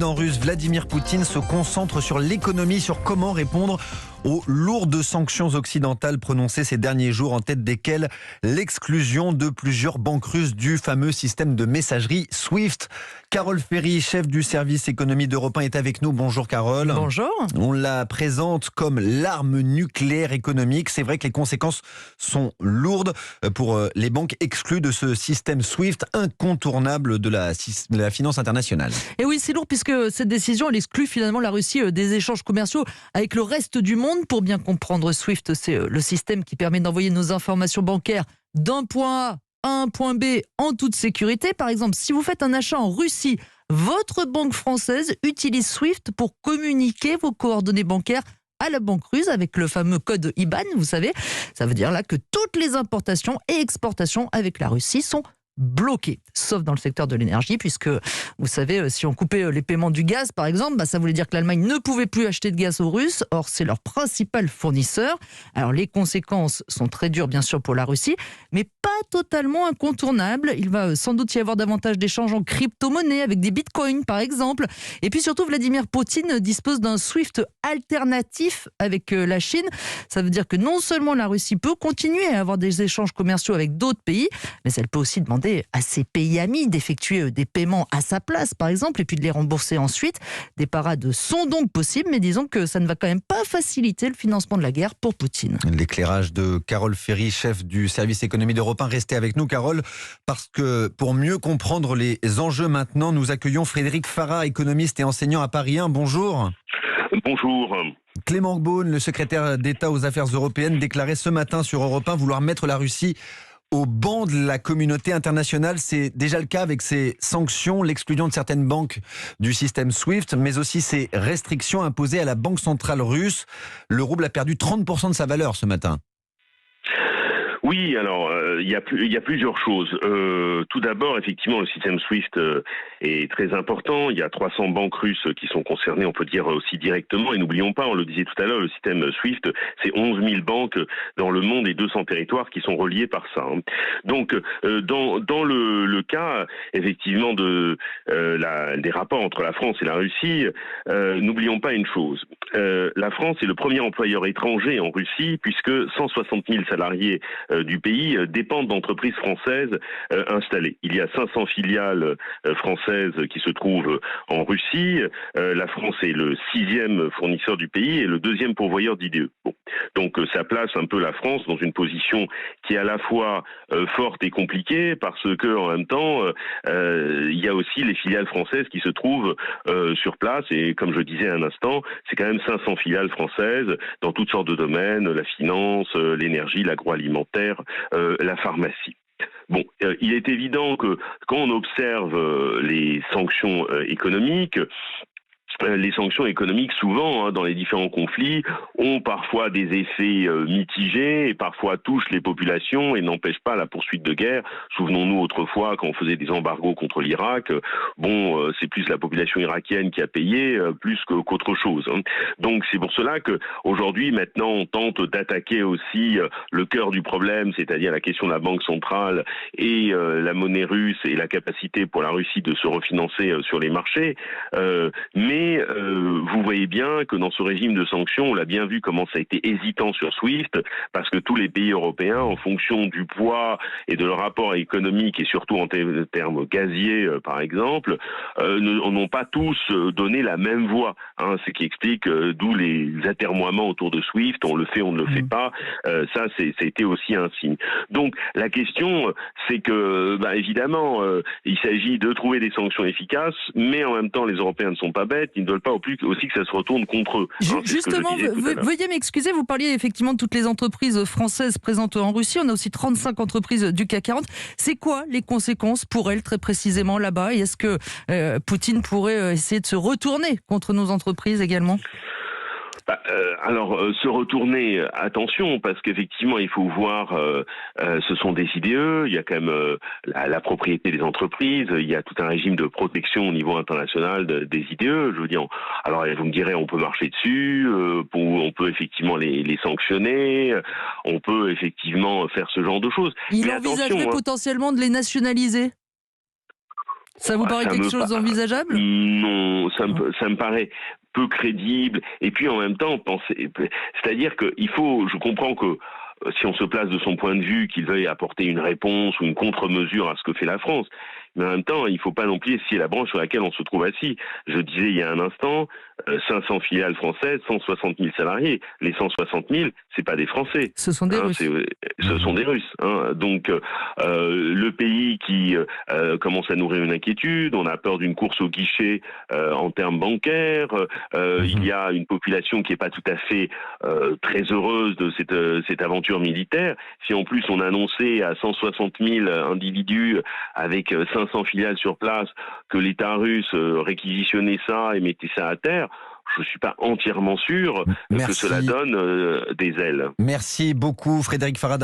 Le président russe Vladimir Poutine se concentre sur l'économie, sur comment répondre aux lourdes sanctions occidentales prononcées ces derniers jours, en tête desquelles l'exclusion de plusieurs banques russes du fameux système de messagerie SWIFT. Carole Ferry, chef du service économie d'Europe 1, est avec nous. Bonjour Carole. Bonjour. On la présente comme l'arme nucléaire économique. C'est vrai que les conséquences sont lourdes pour les banques exclues de ce système SWIFT incontournable de la finance internationale. Et oui, c'est lourd puisque cette décision, elle exclut finalement la Russie des échanges commerciaux avec le reste du monde. Pour bien comprendre, SWIFT, c'est le système qui permet d'envoyer nos informations bancaires d'un point A à un point B en toute sécurité. Par exemple, si vous faites un achat en Russie, votre banque française utilise SWIFT pour communiquer vos coordonnées bancaires à la banque russe avec le fameux code IBAN, vous savez. Ça veut dire là que toutes les importations et exportations avec la Russie sont bloquées, sauf dans le secteur de l'énergie, puisque vous savez, si on coupait les paiements du gaz, par exemple, ça voulait dire que l'Allemagne ne pouvait plus acheter de gaz aux Russes. Or, c'est leur principal fournisseur. Alors, les conséquences sont très dures, bien sûr, pour la Russie, mais pas totalement incontournables. Il va sans doute y avoir davantage d'échanges en crypto-monnaie, avec des bitcoins, par exemple. Et puis surtout, Vladimir Poutine dispose d'un SWIFT alternatif avec la Chine. Ça veut dire que non seulement la Russie peut continuer à avoir des échanges commerciaux avec d'autres pays, mais elle peut aussi demander à ses pays amis d'effectuer des paiements à sa place, par exemple, et puis de les rembourser ensuite. Des parades sont donc possibles, mais disons que ça ne va quand même pas faciliter le financement de la guerre pour Poutine. L'éclairage de Carole Ferry, chef du service économie d'Europe 1. Restez avec nous, Carole, parce que pour mieux comprendre les enjeux maintenant, nous accueillons Frédéric Farah, économiste et enseignant à Paris 1. Bonjour. Bonjour. Clément Beaune, le secrétaire d'État aux affaires européennes, déclarait ce matin sur Europe 1 vouloir mettre la Russie au banc de la communauté internationale. C'est déjà le cas avec ces sanctions, l'exclusion de certaines banques du système SWIFT, mais aussi ces restrictions imposées à la Banque centrale russe. Le rouble a perdu 30% de sa valeur ce matin. Oui, alors il y a plusieurs choses. Tout d'abord, effectivement, le système SWIFT est très important. Il y a 300 banques russes qui sont concernées, on peut dire aussi directement. Et n'oublions pas, on le disait tout à l'heure, le système SWIFT, c'est 11 000 banques dans le monde et 200 territoires qui sont reliés par ça. Donc, dans le cas, effectivement, des rapports entre la France et la Russie, n'oublions pas une chose. La France est le premier employeur étranger en Russie, puisque 160 000 salariés du pays dépendent d'entreprises françaises installées. Il y a 500 filiales françaises qui se trouvent en Russie. La France est le 6e fournisseur du pays et le 2e pourvoyeur d'IDE. Bon. Donc ça place un peu la France dans une position qui est à la fois forte et compliquée, parce que en même temps il y a aussi les filiales françaises qui se trouvent sur place, et comme je disais un instant, c'est quand même 500 filiales françaises dans toutes sortes de domaines, la finance, l'énergie, l'agroalimentaire, la pharmacie. Bon, il est évident que quand on observe les sanctions économiques, les sanctions économiques, souvent, dans les différents conflits, ont parfois des effets mitigés et parfois touchent les populations et n'empêchent pas la poursuite de guerre. Souvenons-nous autrefois, quand on faisait des embargos contre l'Irak, c'est plus la population irakienne qui a payé plus qu'autre chose. Donc c'est pour cela que aujourd'hui, maintenant, on tente d'attaquer aussi le cœur du problème, c'est-à-dire la question de la banque centrale et la monnaie russe et la capacité pour la Russie de se refinancer sur les marchés. Mais vous voyez bien que dans ce régime de sanctions, on l'a bien vu comment ça a été hésitant sur SWIFT, parce que tous les pays européens, en fonction du poids et de leur rapport économique, et surtout en termes gaziers, par exemple, n'ont pas tous donné la même voix. Ce qui explique d'où les atermoiements autour de SWIFT, on le fait, on ne le fait pas. Ça, c'était aussi un signe. Donc, la question, c'est que, évidemment, il s'agit de trouver des sanctions efficaces, mais en même temps, les Européens ne sont pas bêtes. Ils ne veulent pas aussi que ça se retourne contre eux. Justement, veuillez m'excuser, vous parliez effectivement de toutes les entreprises françaises présentes en Russie. On a aussi 35 entreprises du CAC 40. C'est quoi les conséquences pour elles très précisément là-bas? Et est-ce que Poutine pourrait essayer de se retourner contre nos entreprises également? Se retourner, attention, parce qu'effectivement, il faut voir, ce sont des IDE, il y a quand même la propriété des entreprises, il y a tout un régime de protection au niveau international des IDE. Je veux dire, alors vous me direz, on peut marcher dessus, on peut effectivement les sanctionner, on peut effectivement faire ce genre de choses. Il envisagerait potentiellement de les nationaliser? Ça vous paraît quelque chose d'envisageable ? Non, ça me paraît peu crédible. Et puis en même temps, c'est-à-dire je comprends que si on se place de son point de vue, qu'il veuille apporter une réponse ou une contre-mesure à ce que fait la France. Mais en même temps, il ne faut pas non plus scier la branche sur laquelle on se trouve assis. Je disais il y a un instant, 500 filiales françaises, 160 000 salariés. Les 160 000, c'est pas des Français. Ce sont des Russes. Ce sont des Russes. Donc, le pays qui commence à nourrir une inquiétude, on a peur d'une course au guichet en termes bancaires. Il y a une population qui n'est pas tout à fait très heureuse de cette aventure militaire. Si en plus on annonçait à 160 000 individus avec 500 filiales sur place que l'État russe réquisitionnait ça et mettait ça à terre, je ne suis pas entièrement sûr que cela donne des ailes. Merci beaucoup Frédéric Farad.